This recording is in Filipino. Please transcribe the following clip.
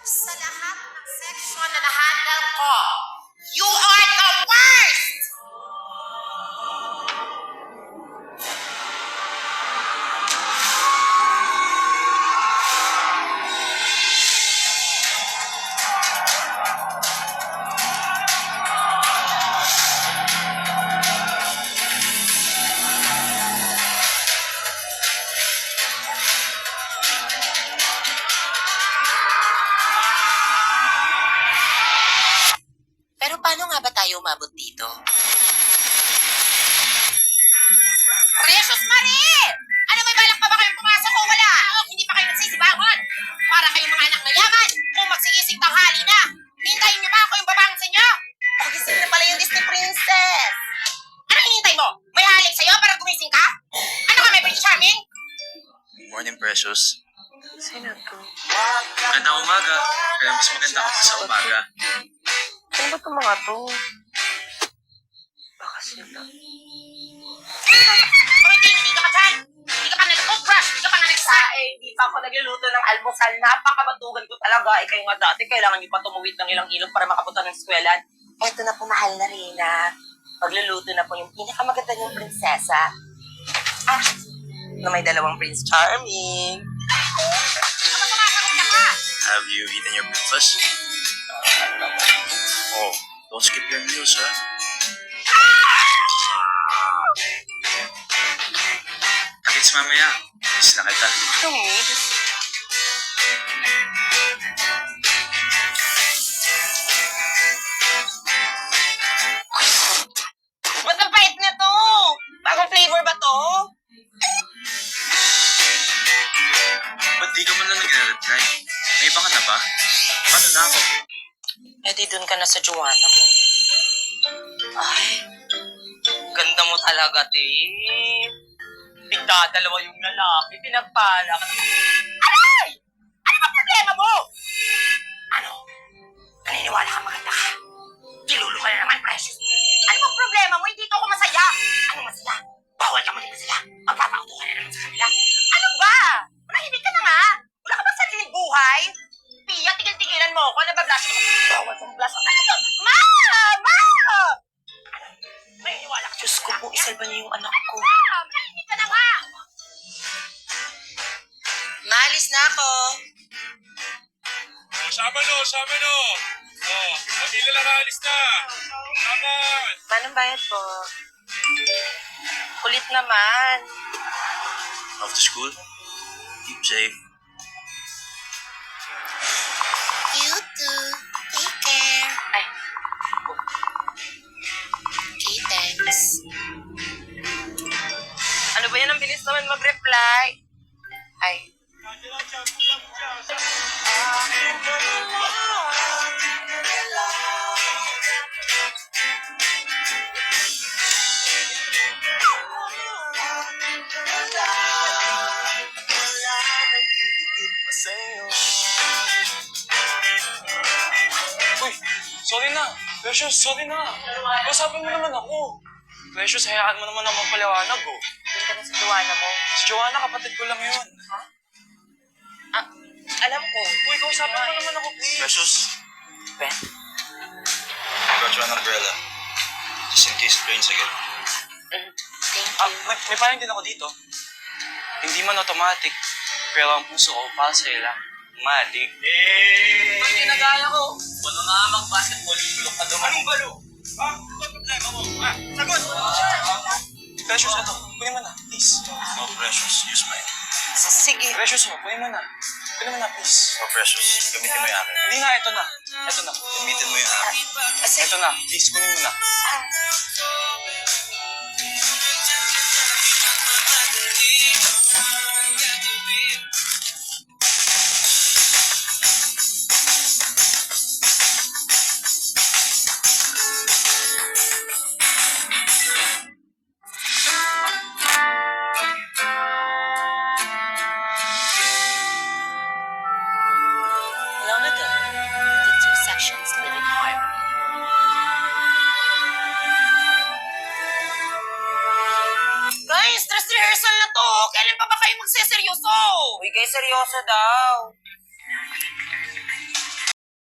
sa lahat ng section na nahandle ko. You are the worst! Pero paano nga ba tayo umabot dito? Precious Marie! Ano, may balak pa ba kayong pumasok o wala? Hindi pa kayo nagsisibangon. Para kayong mga anak na yaman. Kung magsiisig tanghali na. Hintayin niyo ba ako yung babang sa inyo? Gising na pala yung Disney Princess. Ano hinihintay mo? May halik sa'yo para gumising ka? Ano ka, may Prince Charming? Morning, Precious. Sino to? Magandang umaga. Kaya mas maganda ako sa umaga. Sino ba itong mga to? Baka sila. Hindi ka pa dyan. Hindi ka pa nag-toothbrush. Hindi ka pa Hindi pa ako nagluluto ng almusal. Napakabatugan ko talaga. Kayo nga dati, kailangan niyo pa tumuwid ng ilang ilog para makapunta ng eskwelahan. Eto na po, mahal na Rina. Magluluto na po yung pinakamaganda niyong prinsesa. Na may dalawang Prince Charming. Have you eaten your breakfast? Oh, don't skip your meals, ha? Agits mamaya. Miss na kita. Tumid. Ba't ang pait na to? Bagong flavor ba to? Ba't di ka man lang nagre-reply? May iba ka na ba? Paano na ako? Eh di dun ka na sa Joanna mo. Ay, ganda mo talaga, te. Tigdadalawa yung lalaki, pinagpala ka. Aray! Ano ba problema mo? Ano? Naniniwala ka maganda ka? Kilulo ka na naman, Precious. Ano bang problema mo? Hindi ako masaya. Ano masaya? Bawal ka maging masaya. Magpapauto ka na naman sa kanila. Ano ba? Manahimik ka na nga. Wala ka bang sariling buhay? Pia, tigil-tigilan mo ako. Nabablash ako. Bawal kang blush. Ano to? Ma! Ma! Ano? Naniniwala ka. Diyos ko po, isalba niyo yung anak ko. Manahimik ka na nga. Maalis na ako. Sama no. Oh, pagkila lang alis na. Naman. Manong bayad po? Kulit naman. After school, keep safe. You too. Take care. Ay, Okay, thanks. ano ba yan? Ang bilis naman mag-reply. Ay. Uy, sorry na. Precious, sorry na. Usapin mo naman ako. Precious, hayaan mo naman ang magpaliwanag, oh. Doon ka na sa Joanna mo. Si Joanna, kapatid ko lang yun. Alam ko. Uy, kausapin mo naman ako, please. Precious, Ben? I got you an umbrella. Just in case it rains again. Thank you. May parang din ako dito. Hindi man automatic, pero ang puso ko para sa'yo lang. Matic. Pag ginagaya ko, wala nga mag-basketball, bulok ka doon. Anong balo? Ha? Ano problema mo? Ha? Sagot! Precious, ito. Kunin mo na, please. No, Precious, use mine. Sige. Precious, kunin mo na. Kunin mo na, please. No, Precious, gamitin mo yung akin. Hindi nga, ito na. Ito na. Gamitin mo yung akin. Ito na, please, kunin mo na. Long ago, the two sections lived in harmony. Guys, stress rehearsal na to. Kailan pa ba kayo magseseryoso? Uy, guys, seryoso daw.